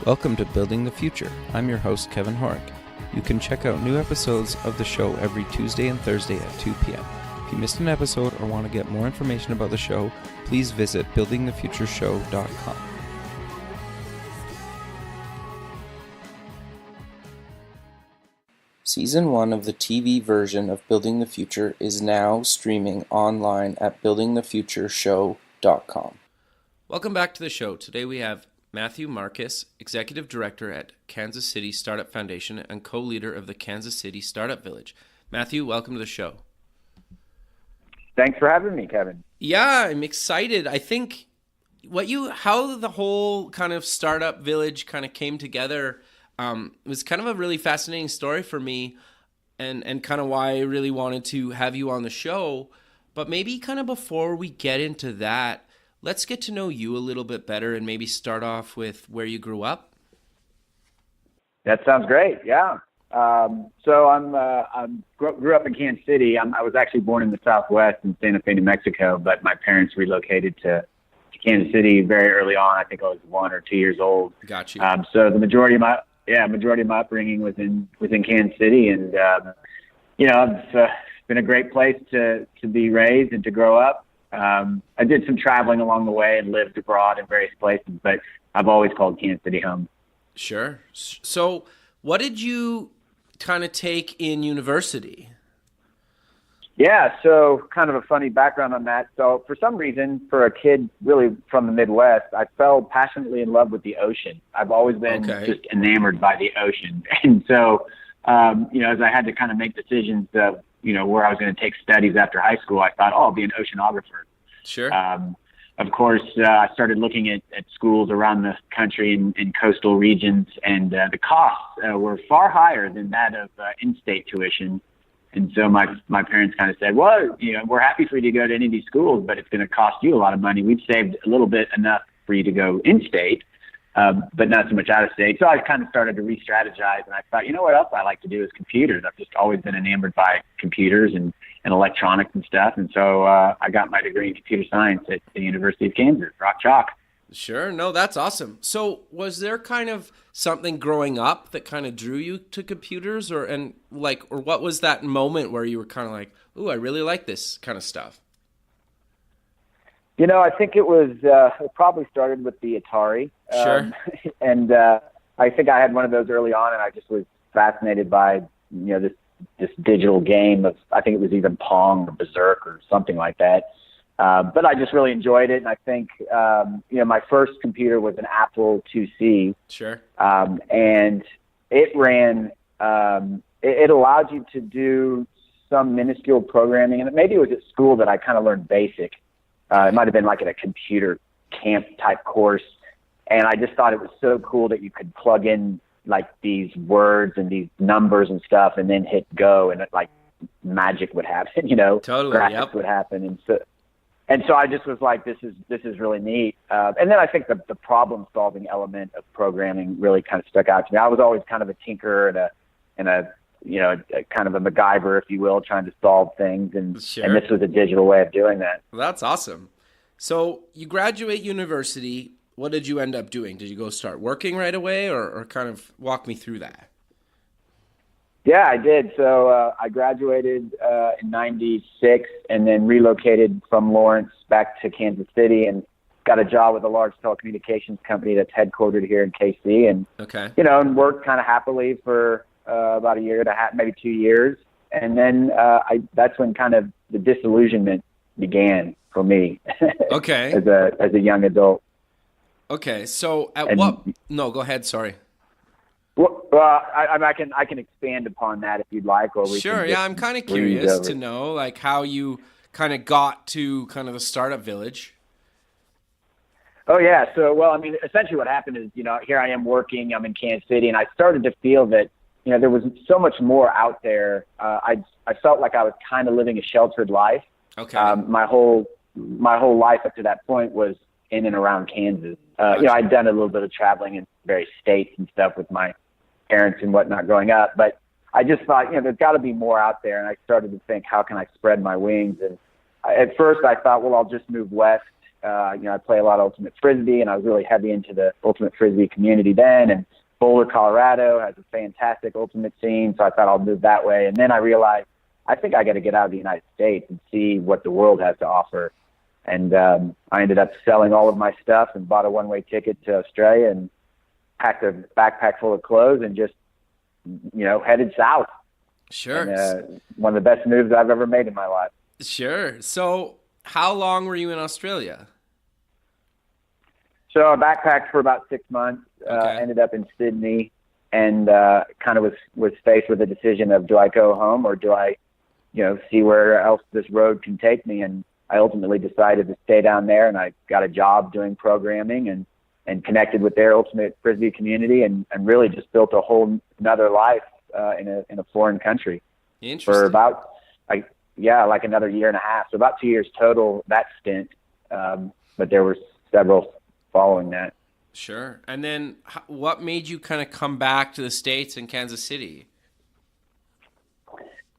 Welcome to Building the Future. I'm your host, Kevin Horick. You can check out new episodes of the show every Tuesday and Thursday at 2 p.m. If you missed an episode or want to get more information about the show, please visit buildingthefutureshow.com. Season 1 of the TV version of Building the Future is now streaming online at buildingthefutureshow.com. Welcome back to the show. Today we have Matthew Marcus, Executive Director at Kansas City Startup Foundation and co-leader of the Kansas City Startup Village. Matthew, welcome to the show. Thanks for having me, Kevin. Yeah, I'm excited. I think how the whole kind of startup village kind of came together was kind of a really fascinating story for me and kind of why I really wanted to have you on the show. But maybe kind of before we get into that, let's get to know you a little bit better and maybe start off with where you grew up. That sounds great. Yeah. So I grew up in Kansas City. I was actually born in the Southwest in Santa Fe, New Mexico, but my parents relocated to Kansas City very early on. I think I was 1 or 2 years old. Got you. So the majority of my upbringing was in Kansas City, and it's been a great place to be raised and to grow up. I did some traveling along the way and lived abroad in various places, but I've always called Kansas City home. Sure. So what did you kind of take in university? Yeah, so kind of a funny background on that. So for some reason, for a kid really from the Midwest, I fell passionately in love with the ocean. I've always been just enamored by the ocean. And so, as I had to kind of make decisions of, where I was going to take studies after high school, I thought, I'll be an oceanographer. Sure. Of course, I started looking at schools around the country in coastal regions, and the costs were far higher than that of in-state tuition. And so my parents kind of said, well, we're happy for you to go to any of these schools, but it's going to cost you a lot of money. We've saved a little bit enough for you to go in-state, but not so much out of state. So I kind of started to re-strategize, and I thought, what else I like to do is computers. I've just always been enamored by computers and electronics and stuff. And so I got my degree in computer science at the University of Kansas, Rock Chalk. Sure. No, that's awesome. So was there kind of something growing up that kind of drew you to computers or what was that moment where you were kind of like, ooh, I really like this kind of stuff? I think it probably started with the Atari. Sure. And I think I had one of those early on, and I just was fascinated by, this digital game of, I think it was either Pong or Berserk or something like that. But I just really enjoyed it. And I think, my first computer was an Apple IIc. Sure. And it ran, it allowed you to do some minuscule programming. And maybe it was at school that I kind of learned BASIC. It might have been like at a computer camp type course. And I just thought it was so cool that you could plug in like these words and these numbers and stuff and then hit go and magic would happen, Totally, graphics would happen. And so I just was like, this is really neat. And then I think the problem solving element of programming really kind of stuck out to me. I was always kind of a tinkerer and a kind of a MacGyver, if you will, trying to solve things. And, Sure. And this was a digital way of doing that. Well, that's awesome. So you graduate university. What did you end up doing? Did you go start working right away or kind of walk me through that? Yeah, I did. So I graduated in 96 and then relocated from Lawrence back to Kansas City and got a job with a large telecommunications company that's headquartered here in KC. And, and worked kind of happily for about a year and a half, maybe 2 years. And then that's when kind of the disillusionment began for me. Okay. as a young adult. Okay. So no, go ahead. Sorry. Well, I can expand upon that if you'd like. Or we Sure. Yeah, I'm kind of curious to know how you kind of got to kind of the startup village. Oh yeah. So essentially what happened is here I am working. I'm in Kansas City, and I started to feel that there was so much more out there. I felt like I was kind of living a sheltered life. Okay. My whole life up to that point was in and around Kansas. I'd done a little bit of traveling in various states and stuff with my parents and whatnot growing up, but I just thought, there's got to be more out there. And I started to think, how can I spread my wings? And at first I thought, well, I'll just move west I play a lot of ultimate frisbee, and I was really heavy into the ultimate frisbee community then. And Boulder, Colorado has a fantastic ultimate scene, so I thought I'll move that way. And then I realized I think I got to get out of the United States and see what the world has to offer. And I ended up selling all of my stuff and bought a one-way ticket to Australia and packed a backpack full of clothes and just, headed south. Sure. And, one of the best moves I've ever made in my life. Sure. So how long were you in Australia? So I backpacked for about 6 months, ended up in Sydney, and kind of was faced with the decision of, do I go home or do I, see where else this road can take me? And I ultimately decided to stay down there, and I got a job doing programming and connected with their ultimate frisbee community and really just built a whole another life in a foreign country. Interesting. For about, like another year and a half. So about 2 years total, that stint. But there were several following that. Sure. And then what made you kind of come back to the States in Kansas City?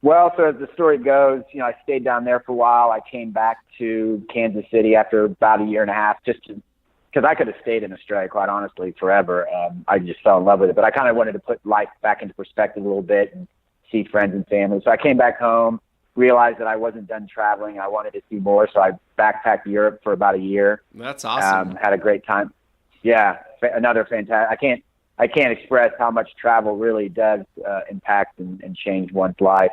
Well, so as the story goes, I stayed down there for a while. I came back to Kansas City after about a year and a half, just because I could have stayed in Australia, quite honestly, forever. I just fell in love with it. But I kind of wanted to put life back into perspective a little bit and see friends and family. So I came back home, realized that I wasn't done traveling. I wanted to see more. So I backpacked Europe for about a year. That's awesome. Had a great time. Yeah, another fantastic. I can't express how much travel really does impact and change one's life,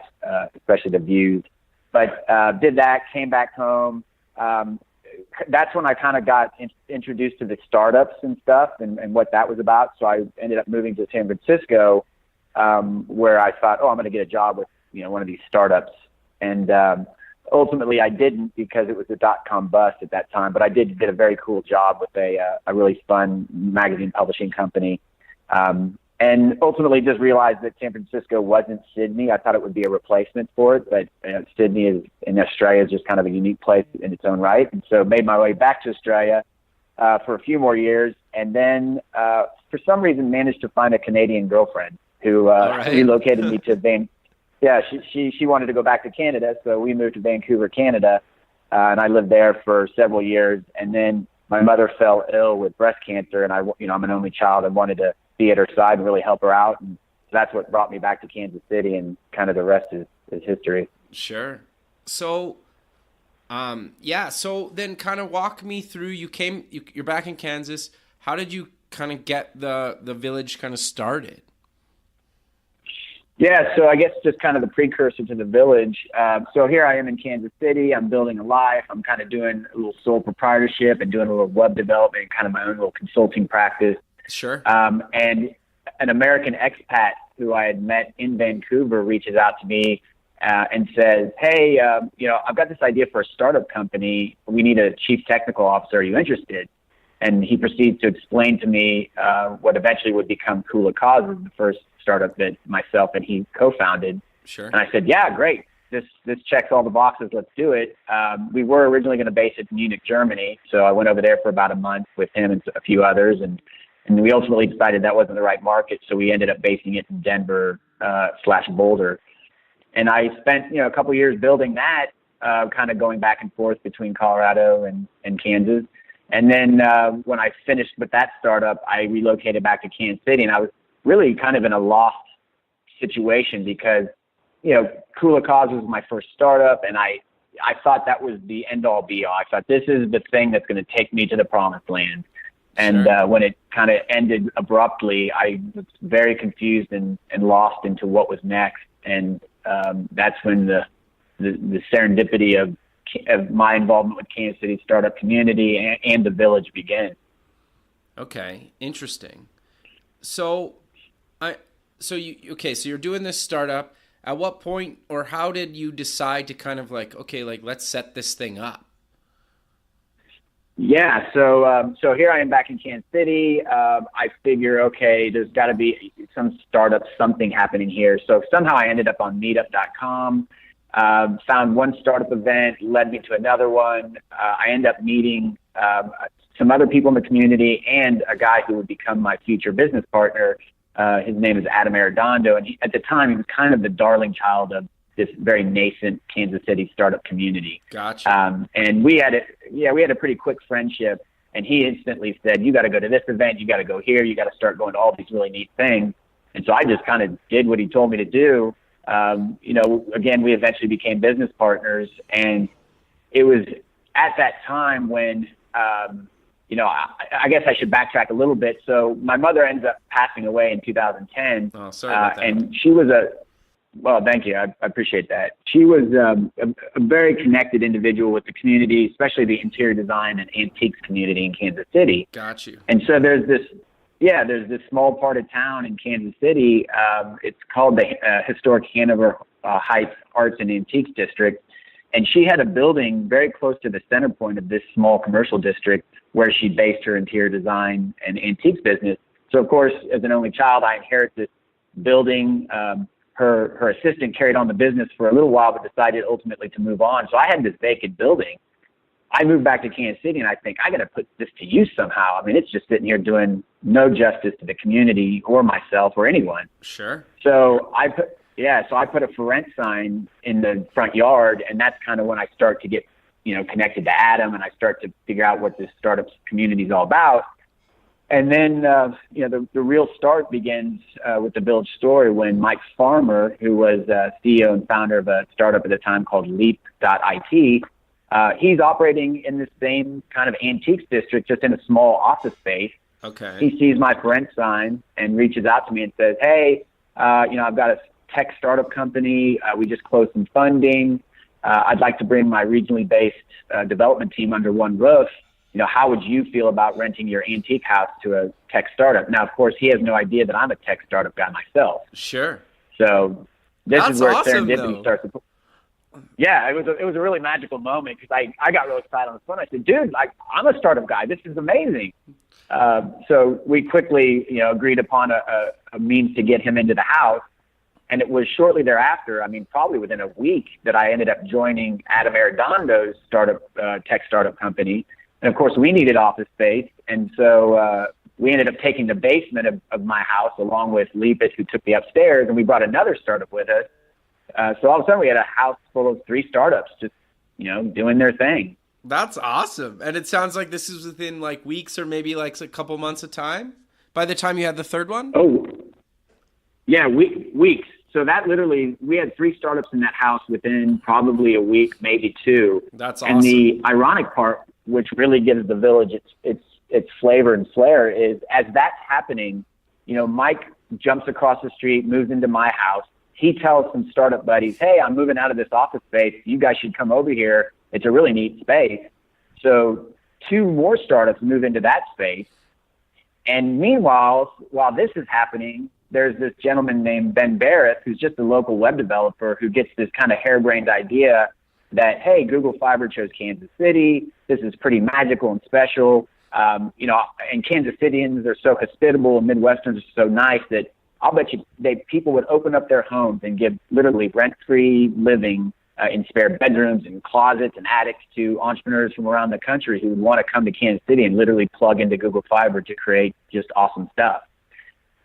especially the views. But did that, came back home. That's when I kind of got introduced to the startups and stuff and what that was about. So I ended up moving to San Francisco, where I thought, I'm going to get a job with one of these startups. And ultimately, I didn't, because it was a dot-com bust at that time. But I did get a very cool job with a really fun magazine publishing company. And ultimately just realized that San Francisco wasn't Sydney. I thought it would be a replacement for it, but Sydney in Australia is just kind of a unique place in its own right. And so made my way back to Australia for a few more years, and then for some reason managed to find a Canadian girlfriend who relocated me to Vancouver. Yeah, she wanted to go back to Canada, so we moved to Vancouver, Canada, and I lived there for several years. And then my mother fell ill with breast cancer, and I'm an only child and wanted to be at her side and really help her out. And that's what brought me back to Kansas City, and kind of the rest is history. Sure. So, so then kind of walk me through, you're back in Kansas. How did you kind of get the village kind of started? Yeah, so I guess just kind of the precursor to the village. So here I am in Kansas City. I'm building a life. I'm kind of doing a little sole proprietorship and doing a little web development, kind of my own little consulting practice. Sure. And an American expat who I had met in Vancouver reaches out to me and says, hey, I've got this idea for a startup company. We need a chief technical officer. Are you interested? And he proceeds to explain to me what eventually would become Kula Causes, the first startup that myself and he co-founded. Sure. And I said, yeah, great. This checks all the boxes. Let's do it. We were originally going to base it in Munich, Germany. So I went over there for about a month with him and a few others. And we ultimately decided that wasn't the right market. So we ended up basing it in Denver / Boulder. And I spent, a couple years building that, kind of going back and forth between Colorado and Kansas. And then when I finished with that startup, I relocated back to Kansas City, and I was really kind of in a lost situation because, Kula Cause was my first startup, and I thought that was the end-all be-all. I thought this is the thing that's going to take me to the promised land. And Sure. When it kind of ended abruptly, I was very confused and lost into what was next. And that's when the serendipity of my involvement with Kansas City startup community and the village began. Okay, interesting. So you're doing this startup. At what point or how did you decide to kind of let's set this thing up? Yeah, so here I am back in Kansas City. I figure, okay, there's got to be some startup, something happening here. So somehow I ended up on Meetup.com. Found one startup event, led me to another one. I end up meeting some other people in the community and a guy who would become my future business partner. His name is Adam Arredondo, and at the time he was kind of the darling child of this very nascent Kansas City startup community. Gotcha. And we had a pretty quick friendship. And he instantly said, "You got to go to this event. You got to go here. You got to start going to all these really neat things." And so I just kind of did what he told me to do. Again, we eventually became business partners, and it was at that time when, I guess I should backtrack a little bit. So my mother ends up passing away in 2010. Oh, sorry about that. And she was well, thank you. I appreciate that. She was a very connected individual with the community, especially the interior design and antiques community in Kansas City. Got you. And so there's this small part of town in Kansas City. It's called the historic Hanover Heights Arts and Antiques District. And she had a building very close to the center point of this small commercial district where she based her interior design and antiques business. So, of course, as an only child, I inherit this building. Her assistant carried on the business for a little while, but decided ultimately to move on. So I had this vacant building. I moved back to Kansas City, and I think I got to put this to use somehow. I mean, it's just sitting here doing no justice to the community or myself or anyone. Sure. So I put a for rent sign in the front yard, and that's kind of when I start to get, connected to Adam, and I start to figure out what this startup community is all about. And then, the real start begins with the Village story when Mike Farmer, who was CEO and founder of a startup at the time called Leap.it, he's operating in the same kind of antiques district, just in a small office space. Okay. He sees my for rent sign and reaches out to me and says, "Hey, I've got a tech startup company. We just closed some funding. I'd like to bring my regionally based development team under one roof. How would you feel about renting your antique house to a tech startup?" Now, of course, he has no idea that I'm a tech startup guy myself. Sure. So this is where awesome, serendipity starts to. Yeah, it was a really magical moment because I got really excited on the phone. I said, "Dude, I'm a startup guy. This is amazing." So we quickly, agreed upon a means to get him into the house. And it was shortly thereafter, probably within a week, that I ended up joining Adam Arredondo's tech startup company. And of course, we needed office space. And so we ended up taking the basement of my house along with Leapit, who took the upstairs, and we brought another startup with us. So all of a sudden we had a house full of 3 startups just, doing their thing. That's awesome. And it sounds like this is within weeks or maybe a couple months of time by the time you had the third one? Oh, yeah, weeks. So that literally, we had 3 startups in that house within probably a week, maybe 2. That's awesome. And the ironic part, which really gives the Village its flavor and flair, is as that's happening, Mike jumps across the street, moves into my house. He tells some startup buddies, "Hey, I'm moving out of this office space. You guys should come over here. It's a really neat space." So 2 more startups move into that space. And meanwhile, while this is happening, there's this gentleman named Ben Barrett, who's just a local web developer, who gets this kind of harebrained idea that, hey, Google Fiber chose Kansas City. This is pretty magical and special. And Kansas Cityans are so hospitable and Midwesterners are so nice that I'll bet you people would open up their homes and give literally rent-free living in spare bedrooms and closets and attics to entrepreneurs from around the country who would want to come to Kansas City and literally plug into Google Fiber to create just awesome stuff.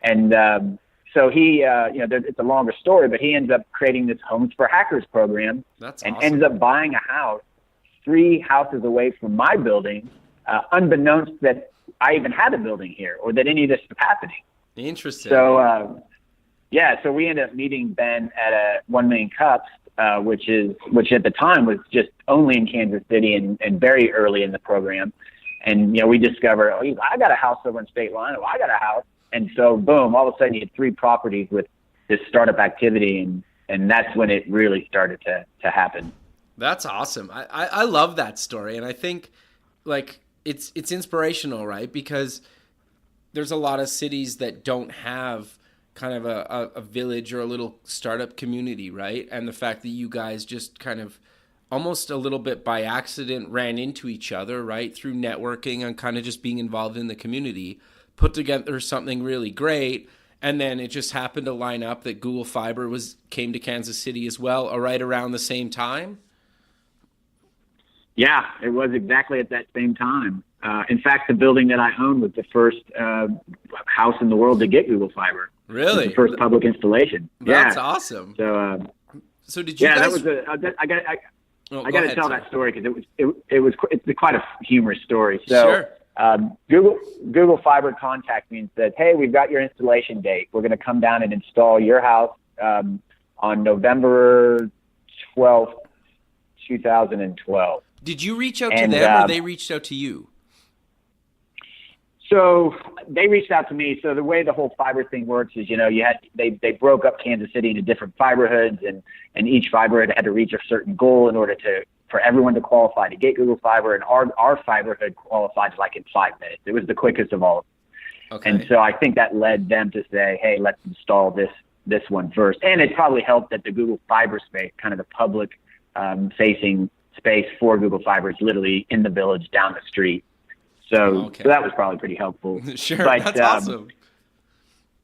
And so he, it's a longer story, but he ends up creating this Homes for Hackers program. That's and awesome. Ends up buying a house 3 houses away from my building, unbeknownst that I even had a building here or that any of this was happening. Interesting. So, so we ended up meeting Ben at a 1 Million Cups, which at the time was just only in Kansas City and very early in the program. And, we discovered, I got a house over in State Line. I got a house. And so, boom, all of a sudden you had 3 properties with this startup activity. And that's when it really started to happen. That's awesome. I love that story. And I think it's inspirational, right? Because there's a lot of cities that don't have kind of a village or a little startup community, right? And the fact that you guys just kind of almost a little bit by accident ran into each other, right? Through networking and kind of just being involved in the community, put together something really great. And then it just happened to line up that Google Fiber came to Kansas City as well, right around the same time. Yeah, it was exactly at that same time. In fact, the building that I own was the first house in the world to get Google Fiber. Really? The first public installation. That's awesome. So, So did you Yeah, guys? I got to tell that story because it's quite a humorous story. So Sure. Google Fiber contacted me and said, "Hey, we've got your installation date. We're going to come down and install your house on November 12th, 2012." Did you reach out to them or they reached out to you? So they reached out to me. So the way the whole fiber thing works is, they broke up Kansas City into different fiber hoods, and each fiber hood had to reach a certain goal in order for everyone to qualify to get Google Fiber. And our fiber hood qualified like in 5 minutes. It was the quickest of all. Okay. And so I think that led them to say, "Hey, let's install this one first." And it probably helped that the Google Fiber space, kind of the public facing space for Google Fiber, is literally in the village down the street. So that was probably pretty helpful. Sure, but, that's awesome.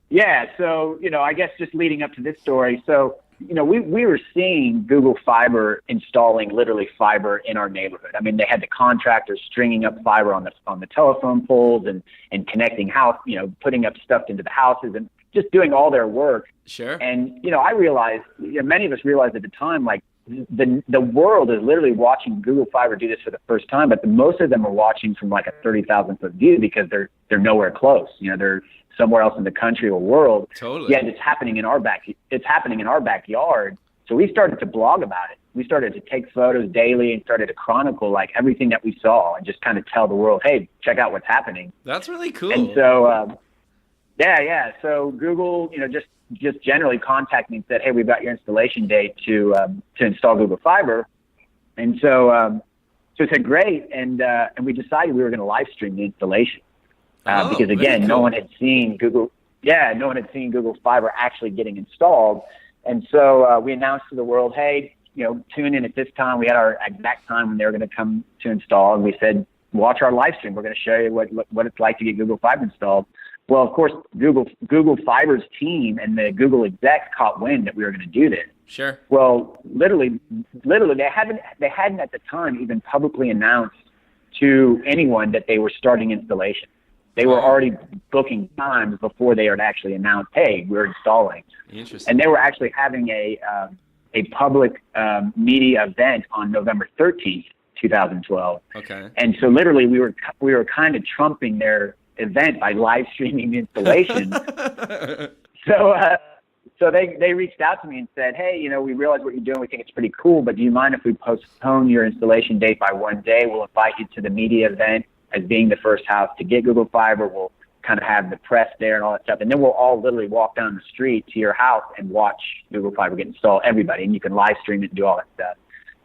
Yeah, so, I guess just leading up to this story, so, we were seeing Google Fiber installing literally fiber in our neighborhood. I mean, they had the contractors stringing up fiber on the telephone poles and connecting house, putting up stuff into the houses and just doing all their work. Sure. And, I realized, many of us realized at the time, like, the world is literally watching Google Fiber do this for the first time, but most of them are watching from like a 30,000 foot view because they're nowhere close. They're somewhere else in the country or world. Totally. Yet it's happening in our backyard. So we started to blog about it. We started to take photos daily and started to chronicle like everything that we saw and just kind of tell the world, "Hey, check out what's happening." That's really cool. And so, yeah. So Google, just generally contacted me and said, "Hey, we've got your installation date to install Google Fiber." And so I said, "Great." And we decided we were going to live stream the installation because again, no one had seen Google Fiber actually getting installed. And so we announced to the world, "Hey, tune in at this time." We had our exact time when they were going to come to install. And we said, "Watch our live stream. We're going to show you what it's like to get Google Fiber installed." Well, of course, Google Fiber's team and the Google execs caught wind that we were going to do this. Sure. Well, literally, they hadn't at the time even publicly announced to anyone that they were starting installation. They were already booking times before they had actually announced, "Hey, we're installing." Interesting. And they were actually having a public media event on November 13th, 2012. Okay. And so literally, we were kind of trumping their event by live streaming the installation. So they reached out to me and said, "Hey, we realize what you're doing. We think it's pretty cool, but do you mind if we postpone your installation date by 1 day? We'll invite you to the media event as being the first house to get Google Fiber. We'll kind of have the press there and all that stuff. And then we'll all literally walk down the street to your house and watch Google Fiber get installed, everybody. And you can live stream it and do all that stuff."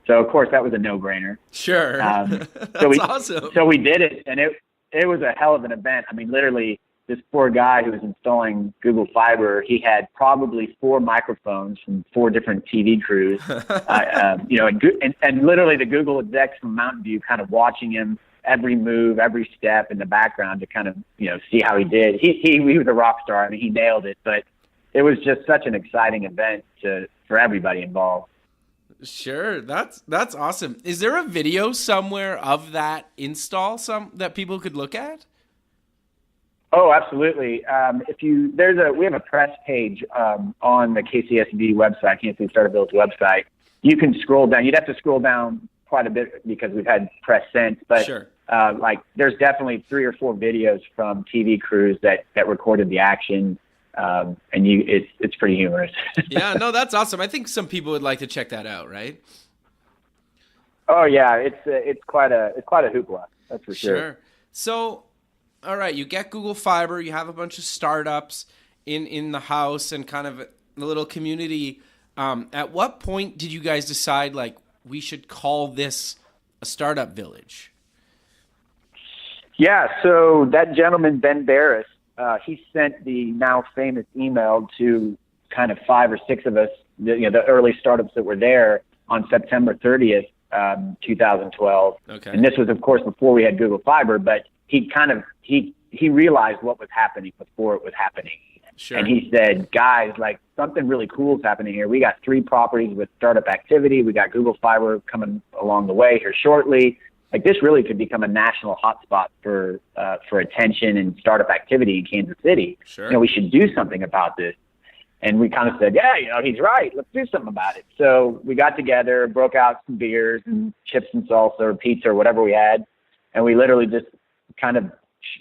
So, of course, that was a no-brainer. Sure. That's awesome. So we did it, and it was a hell of an event. I mean, literally, this poor guy who was installing Google Fiber, he had probably 4 microphones from 4 different TV crews, and literally the Google execs from Mountain View kind of watching him every move, every step in the background to kind of, see how he did. He was a rock star. I mean, he nailed it, but it was just such an exciting event for everybody involved. Sure, that's awesome. Is there a video somewhere of that install that people could look at? Oh, absolutely. We have a press page on the KCSV website, Kansas City Startup Village website. You can scroll down. You'd have to scroll down quite a bit because we've had press since, but sure. There's definitely 3 or 4 videos from TV crews that recorded the action. And it's pretty humorous. Yeah, no, that's awesome. I think some people would like to check that out, right? Oh yeah, it's quite a hoopla. That's for sure. Sure. So, all right, you get Google Fiber, you have a bunch of startups in the house and kind of a little community. At what point did you guys decide we should call this a startup village? Yeah, so that gentleman Ben Barris, he sent the now famous email to kind of 5 or 6 of us, the early startups that were there on September 30th, 2012. Okay. And this was, of course, before we had Google Fiber, but he realized what was happening before it was happening. Sure. And he said, "Guys, something really cool is happening here. We got 3 properties with startup activity. We got Google Fiber coming along the way here shortly. This really could become a national hotspot for attention and startup activity in Kansas City. Sure. We should do something about this." And we kind of said, yeah, he's right. Let's do something about it. So we got together, broke out some beers and chips and salsa or pizza or whatever we had. And we literally just kind of,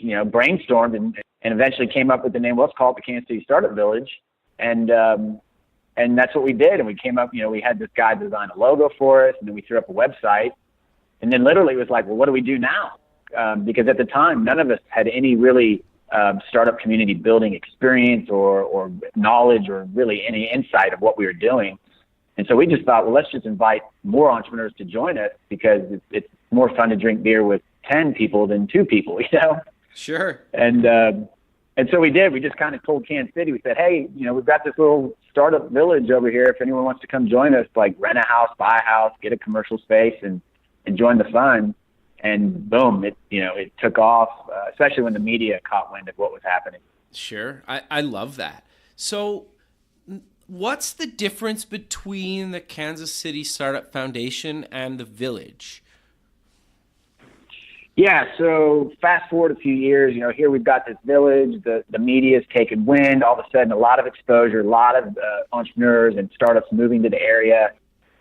brainstormed and eventually came up with the name. Let's call it the Kansas City Startup Village. And that's what we did. And we came up, we had this guy design a logo for us, and then we threw up a website. And then literally it was like, well, what do we do now? Because at the time, none of us had any really startup community building experience or knowledge or really any insight of what we were doing. And so we just thought, well, let's just invite more entrepreneurs to join us, because it's more fun to drink beer with 10 people than 2 people, Sure. And so we did. We just kind of told Kansas City, we said, hey, we've got this little startup village over here. If anyone wants to come join us, like rent a house, buy a house, get a commercial space, and join the fun. And boom, it took off, especially when the media caught wind of what was happening. Sure. I love that. So what's the difference between the Kansas City Startup Foundation and the Village? Yeah, so fast forward a few years, here we've got this village, the media's taken wind, all of a sudden a lot of exposure, a lot of entrepreneurs and startups moving to the area.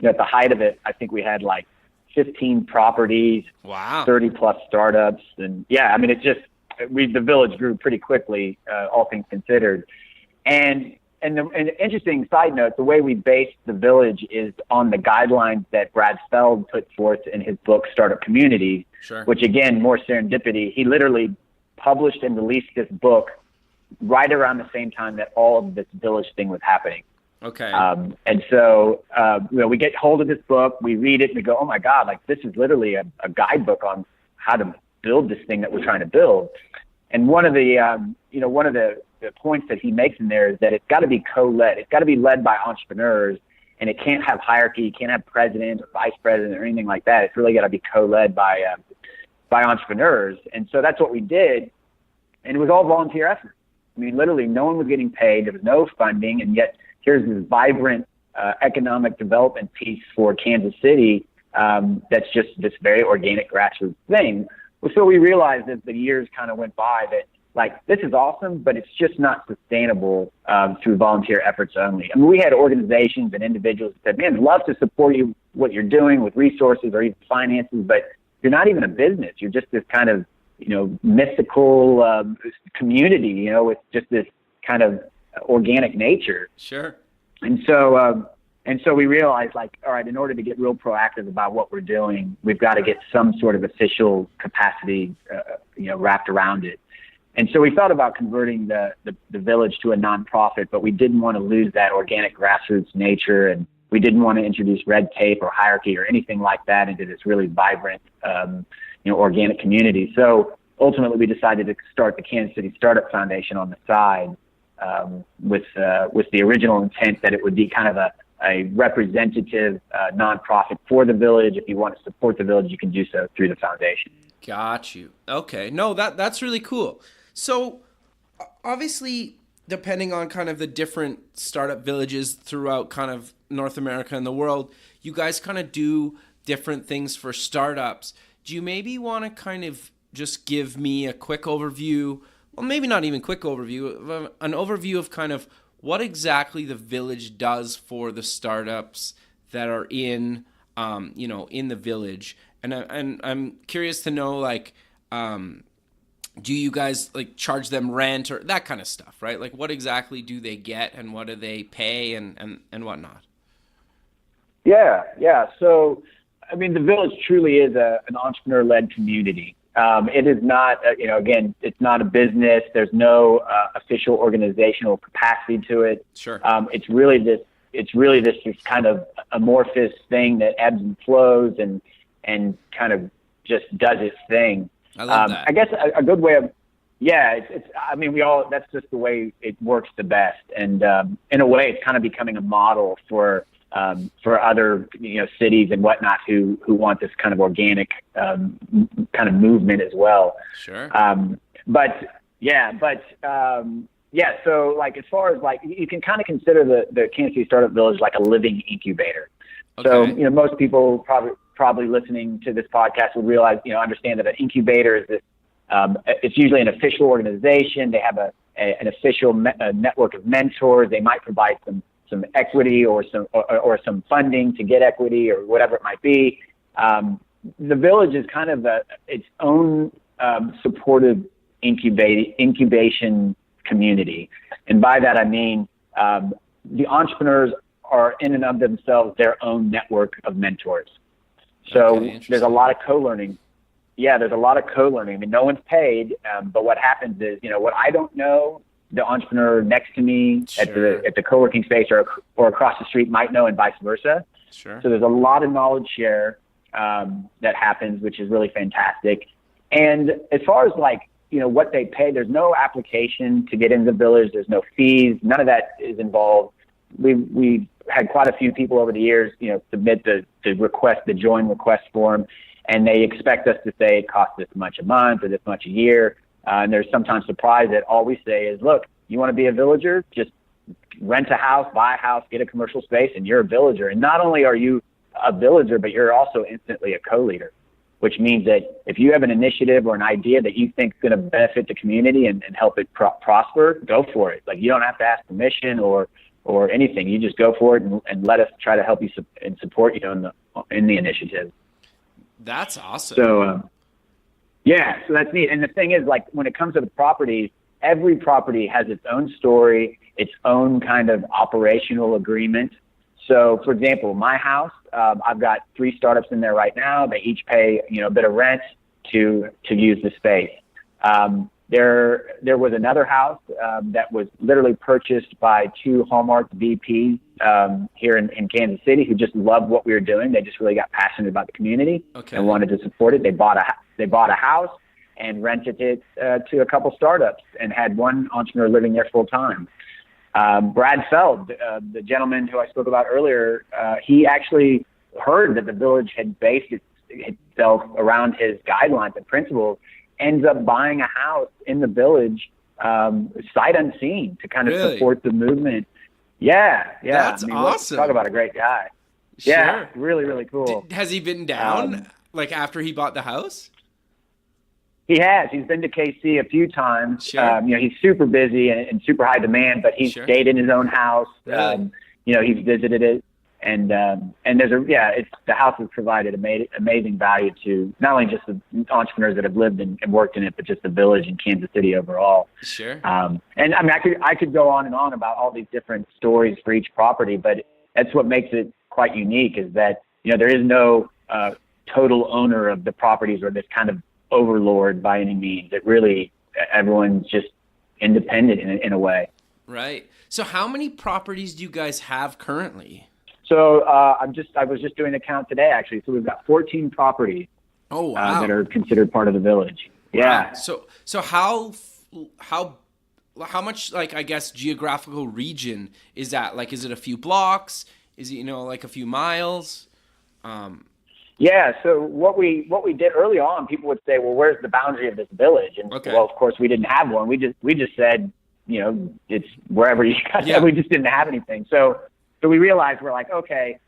At the height of it, I think we had like 15 properties, wow, 30 plus startups. And yeah, I mean, the village grew pretty quickly, all things considered. And the interesting side note, the way we based the village is on the guidelines that Brad Feld put forth in his book, Startup Community, sure, which again, more serendipity. He literally published and released this book right around the same time that all of this village thing was happening. Okay. And so, we get hold of this book, we read it, and we go, oh my God, like this is literally a guidebook on how to build this thing that we're trying to build. And one of the points that he makes in there is that it's got to be co-led. It's got to be led by entrepreneurs, and it can't have hierarchy. You can't have president or vice president or anything like that. It's really got to be co-led by entrepreneurs. And so that's what we did. And it was all volunteer effort. I mean, literally no one was getting paid. There was no funding. And yet here's this vibrant economic development piece for Kansas City that's just this very organic grassroots thing. So we realized as the years kind of went by that, like, this is awesome, but it's just not sustainable through volunteer efforts only. I mean, we had organizations and individuals that said, man, I'd love to support you, what you're doing with resources or even finances, but you're not even a business. You're just this kind of, mystical community, with just this kind of organic nature. Sure. And so we realized, like, all right, in order to get real proactive about what we're doing, we've got to get some sort of official capacity, wrapped around it. And so we thought about converting the village to a nonprofit, but we didn't want to lose that organic grassroots nature, and we didn't want to introduce red tape or hierarchy or anything like that into this really vibrant, organic community. So ultimately, we decided to start the Kansas City Startup Foundation on the side, with the original intent that it would be kind of a representative nonprofit for the village. If you want to support the village, you can do so through the foundation. Got you. Okay. No, that's really cool. So obviously, depending on kind of the different startup villages throughout kind of North America and the world, you guys kind of do different things for startups. Do you maybe want to kind of just give me a quick overview, well, maybe not even quick overview, an overview of kind of what exactly the village does for the startups that are in the village? And I'm curious to know, like, do you guys like charge them rent or that kind of stuff, right? Like, what exactly do they get and what do they pay and whatnot? Yeah. So, I mean, the village truly is an entrepreneur-led community. It is not, again, it's not a business. There's no official organizational capacity to it. Sure. It's really this kind of amorphous thing that ebbs and flows and kind of just does its thing. I love that. I guess a good way of, that's just the way it works the best. And in a way, it's kind of becoming a model for other, cities and whatnot who want this kind of organic kind of movement as well. Sure. So like, as far as like, you can kind of consider the Kansas City Startup Village like a living incubator. Okay. So, most people probably listening to this podcast would realize, understand that an incubator is this, it's usually an official organization. They have an official network of mentors. They might provide some equity or some funding to get equity or whatever it might be. The village is kind of its own supportive incubation community. And by that, I mean the entrepreneurs are in and of themselves their own network of mentors. So there's a lot of co-learning. Yeah, there's a lot of co-learning. I mean, no one's paid, but what happens is, what I don't know, the entrepreneur next to me at the co-working space or across the street might know, and vice versa. Sure. So there's a lot of knowledge share that happens, which is really fantastic. And as far as what they pay, there's no application to get into the village. There's no fees. None of that is involved. We've had quite a few people over the years, submit the join request form, and they expect us to say it costs this much a month or this much a year. And they're sometimes surprised that all we say is, look, you want to be a villager? Just rent a house, buy a house, get a commercial space, and you're a villager. And not only are you a villager, but you're also instantly a co-leader, which means that if you have an initiative or an idea that you think is going to benefit the community and help it prosper, go for it. You don't have to ask permission or anything. You just go for it and let us try to help you and support you in the initiative. That's awesome. So, so that's neat. And the thing is, when it comes to the properties, every property has its own story, its own kind of operational agreement. So, for example, my house, I've got 3 startups in there right now. They each pay, a bit of rent to use the space. There was another house that was literally purchased by 2 Hallmark VPs here in Kansas City who just loved what we were doing. They just really got passionate about the community and wanted to support it. They bought a house and rented it to a couple startups and had one entrepreneur living there full time. Brad Feld, the gentleman who I spoke about earlier, he actually heard that the village had based itself around his guidelines and principles, ends up buying a house in the village, sight unseen, to kind of support the movement. Yeah. That's awesome. Talk about a great guy. Sure. Yeah, really, really cool. Has he been down after he bought the house? He has. He's been to KC a few times. Sure. He's super busy and super high demand, but he's stayed in his own house. Really? He's visited it, and there's the house has provided amazing value to not only just the entrepreneurs that have lived and worked in it, but just the village and Kansas City overall. Sure. And I mean, I could go on and on about all these different stories for each property, but that's what makes it quite unique, is that there is no total owner of the properties or this kind of overlord by any means. It really, everyone's just independent in a way. Right. So how many properties do you guys have currently? So I was just doing a count today, actually. So we've got 14 properties. Oh, wow. That are considered part of the village. Yeah. Wow. So how much, I guess, geographical region is that? Is it a few blocks? Is it, a few miles? Yeah. So what we did early on, people would say, well, where's the boundary of this village? And well, of course, we didn't have one. We just said, it's wherever you guys. Yeah. We just didn't have anything. So we realized, we're like, okay,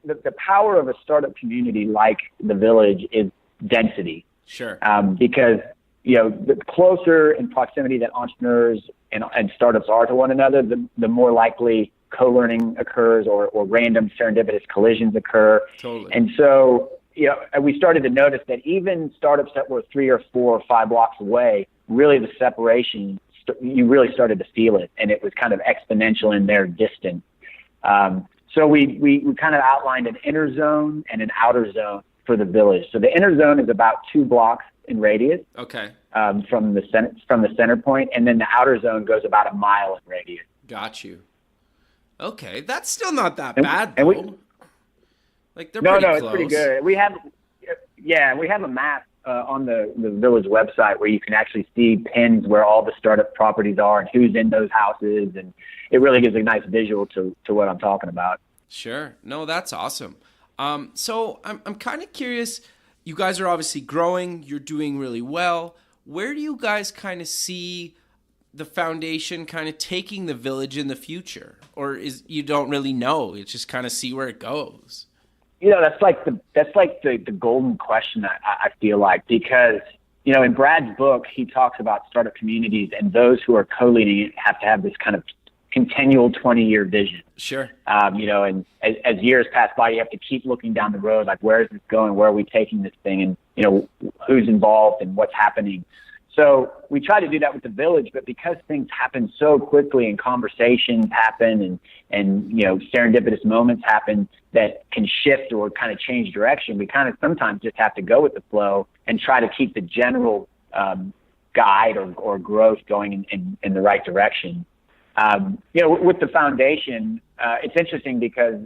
the power of a startup community like the village is density. Sure. Because the closer in proximity that entrepreneurs and startups are to one another, the more likely co-learning occurs or random serendipitous collisions occur. Totally. And so, we started to notice that even startups that were 3 or 4 or 5 blocks away, really the separation, you really started to feel it, and it was kind of exponential in their distance. So we kind of outlined an inner zone and an outer zone for the village. So the inner zone is about 2 blocks in radius. Okay. From the center point, and then the outer zone goes about 1 mile in radius. Got you. Okay, that's still not that bad, though. They're no, pretty close. It's pretty good. We have a map on the village website where you can actually see pins where all the startup properties are and who's in those houses, and it really gives a nice visual to what I'm talking about. Sure. No, that's awesome. So I'm kind of curious. You guys are obviously growing. You're doing really well. Where do you guys kind of see the foundation kind of taking the village in the future, or is you don't really know? It's just kind of see where it goes. That's like the golden question. I feel like, because in Brad's book, he talks about startup communities, and those who are co-leading it have to have this kind of continual 20-year vision. Sure. And as years pass by, you have to keep looking down the road, like, where is this going? Where are we taking this thing? And, who's involved and what's happening? So we try to do that with the Village, but because things happen so quickly and conversations happen and serendipitous moments happen that can shift or kind of change direction, we kind of sometimes just have to go with the flow and try to keep the general guide or growth going in the right direction. With the foundation, it's interesting because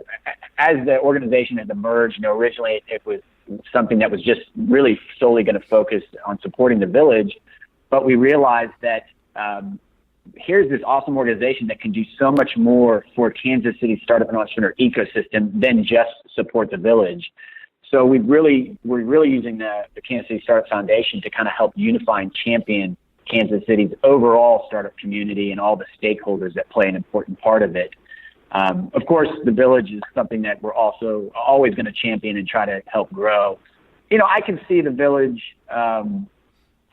as the organization has emerged, originally it was something that was just really solely going to focus on supporting the Village. But we realized that here's this awesome organization that can do so much more for Kansas City startup and entrepreneur ecosystem than just support the Village. So we're really using the Kansas City Startup Foundation to kind of help unify and champion Kansas City's overall startup community and all the stakeholders that play an important part of it. Of course, the Village is something that we're also always going to champion and try to help grow. I can see the Village.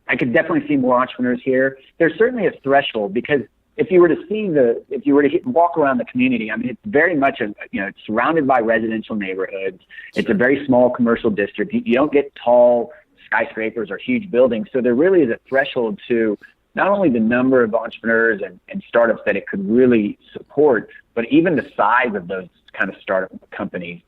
I could definitely see more entrepreneurs here. There's certainly a threshold because if you were to walk around the community, I mean, it's very much it's surrounded by residential neighborhoods. It's a very small commercial district. You don't get tall skyscrapers or huge buildings. So there really is a threshold to not only the number of entrepreneurs and startups that it could really support, but even the size of those kind of startup companies.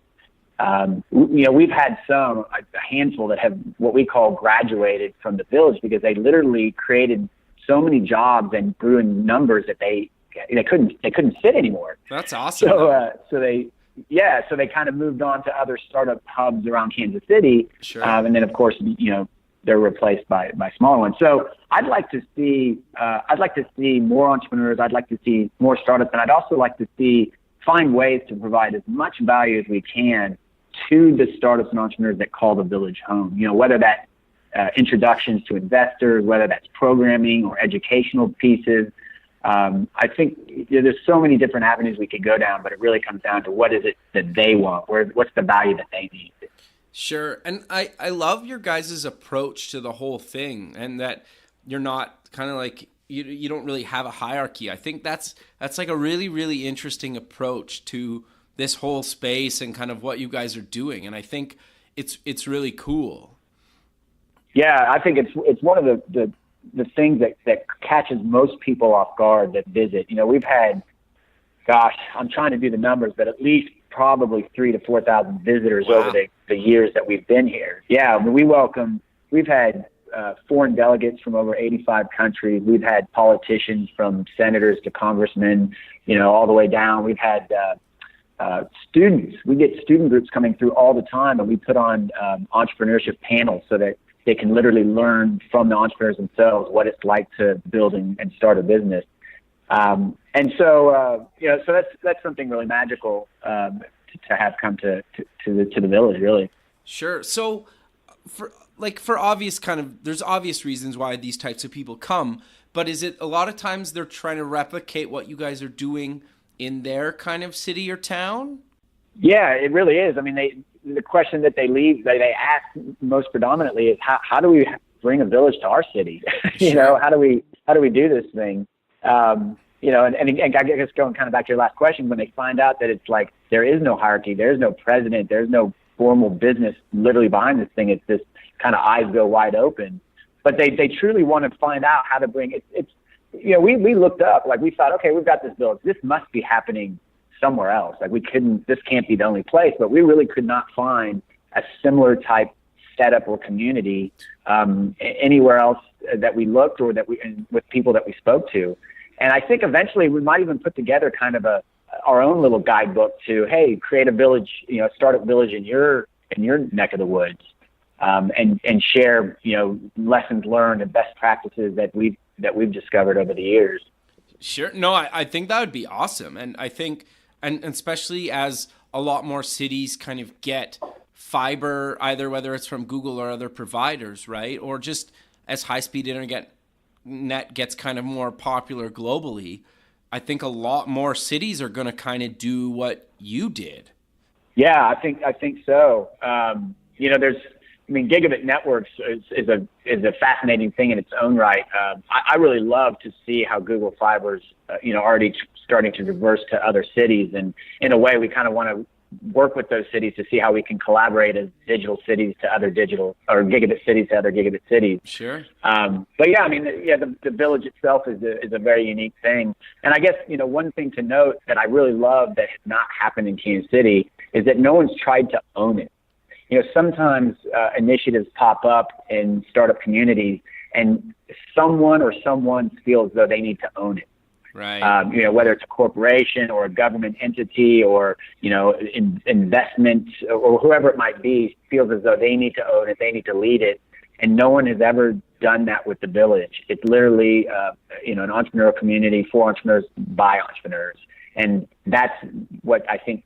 We've had a handful that have what we call graduated from the Village because they literally created so many jobs and grew in numbers that they couldn't fit anymore. That's awesome. So they kind of moved on to other startup hubs around Kansas City. Sure. And then of course, they're replaced by smaller ones. So I'd like to see more entrepreneurs. I'd like to see more startups, and I'd also like to find ways to provide as much value as we can to the startups and entrepreneurs that call the Village home. Whether that's introductions to investors, whether that's programming or educational pieces. I think there's so many different avenues we could go down, but it really comes down to what is it that they want? What's the value that they need? Sure. And I love your guys' approach to the whole thing, and that you're not kind of like, you don't really have a hierarchy. I think that's like a really, really interesting approach to this whole space and kind of what you guys are doing. And I think it's really cool. Yeah, I think it's one of the things that catches most people off guard that visit. We've had, I'm trying to do the numbers, but at least probably 3,000 to 4,000 visitors over the years that we've been here. Yeah, we've had foreign delegates from over 85 countries. We've had politicians from senators to congressmen, all the way down. We've had students. We get student groups coming through all the time, and we put on entrepreneurship panels so that they can literally learn from the entrepreneurs themselves what it's like to build and start a business. So that's something really magical to have come to the Village, really. Sure. So for obvious there's obvious reasons why these types of people come, but is it a lot of times they're trying to replicate what you guys are doing in their kind of city or town? Yeah, it really is. I mean, the question that they ask most predominantly is how do we bring a Village to our city? Sure. How do we do this thing? And I guess going kind of back to your last question, when they find out that it's like there is no hierarchy, there's no president, there's no formal business literally behind this thing. It's this kind of eyes go wide open. But they truly want to find out how to bring it. We looked up, like we thought, okay, we've got this Village. This must be happening somewhere else. Like this can't be the only place, but we really could not find a similar type setup or community anywhere else that we looked or with people that we spoke to. And I think eventually we might even put together kind of our own little guidebook to, hey, create a village, startup village in your neck of the woods, and share, lessons learned and best practices that we've discovered over the years. Sure. No, I think that would be awesome. And I think, and especially as a lot more cities kind of get fiber, either whether it's from Google or other providers, right? Or just as high-speed internet gets kind of more popular globally, I think a lot more cities are going to kind of do what you did. Yeah, I think so. mean, gigabit networks is a fascinating thing in its own right. I really love to see how Google Fiber's already starting to traverse to other cities, and in a way, we kind of want to work with those cities to see how we can collaborate as digital cities to other digital, or gigabit cities to other gigabit cities. Sure. But yeah, I mean, the village itself is a very unique thing. And I guess, one thing to note that I really love that has not happened in Kansas City is that no one's tried to own it. Sometimes initiatives pop up in startup communities and someone feels as though they need to own it. Right. Whether it's a corporation or a government entity or, investment or whoever it might be, feels as though they need to own it, they need to lead it. And no one has ever done that with the village. It's literally, an entrepreneurial community for entrepreneurs by entrepreneurs. And that's what I think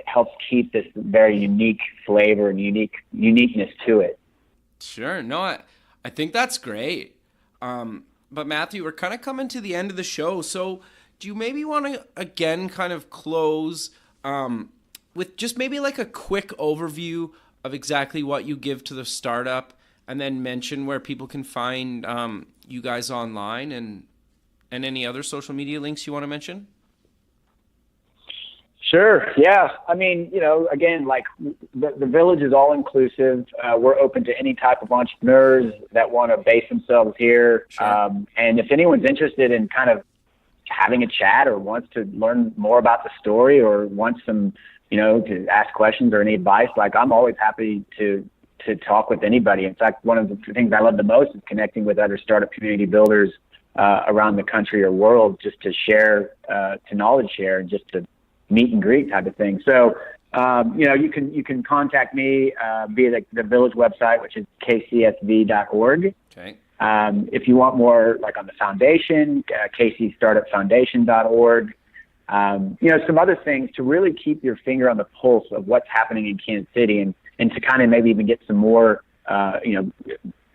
helps keep this very unique flavor and uniqueness to it. Sure. No, I think that's great. But Matthew, we're kind of coming to the end of the show. So do you maybe want to, again, kind of close with just maybe like a quick overview of exactly what you give to the startup, and then mention where people can find you guys online and any other social media links you want to mention? Sure. Yeah. I mean, again, like the village is all inclusive. We're open to any type of entrepreneurs that want to base themselves here. Sure. And if anyone's interested in kind of having a chat or wants to learn more about the story or wants some, to ask questions or any advice, like I'm always happy to talk with anybody. In fact, one of the things I love the most is connecting with other startup community builders around the country or world, just to share, to knowledge share, and just to meet and greet type of thing. So, you can contact me via the village website, which is kcsv.org. Okay. If you want more, like on the foundation, kcstartupfoundation.org. Some other things to really keep your finger on the pulse of what's happening in Kansas City, and to kind of maybe even get some more,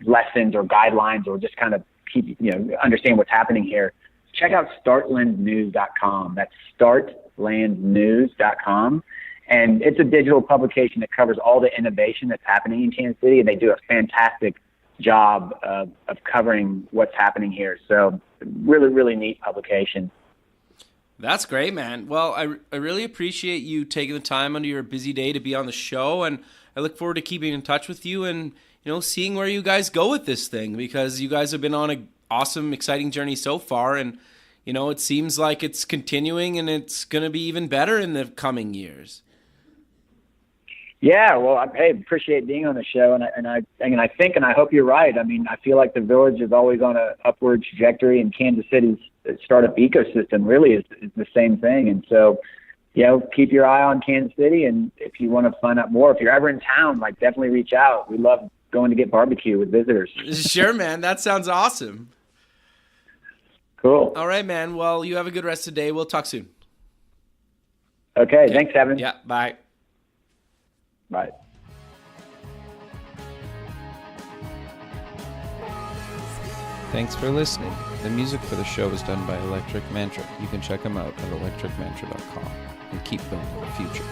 lessons or guidelines, or just kind of keep, understand what's happening here. Check out startlandnews.com. That's startlandnews.com. And it's a digital publication that covers all the innovation that's happening in Kansas City, and they do a fantastic job of covering what's happening here. So really, really neat publication. That's great, man. Well, I really appreciate you taking the time under your busy day to be on the show, and I look forward to keeping in touch with you and, seeing where you guys go with this thing, because you guys have been on an awesome, exciting journey so far, and it seems like it's continuing and it's going to be even better in the coming years. Yeah, well, I appreciate being on the show, and I think, and I hope you're right. I mean, I feel like the village is always on an upward trajectory, and Kansas City's startup ecosystem really is the same thing. And so, keep your eye on Kansas City, and if you want to find out more, if you're ever in town, like definitely reach out. We love going to get barbecue with visitors. Sure, man. That sounds awesome. Cool. All right, man. Well, you have a good rest of the day. We'll talk soon. Okay. Thanks, Evan. Yeah. Bye. Bye. Thanks for listening. The music for the show is done by Electric Mantra. You can check them out at electricmantra.com and keep building the future.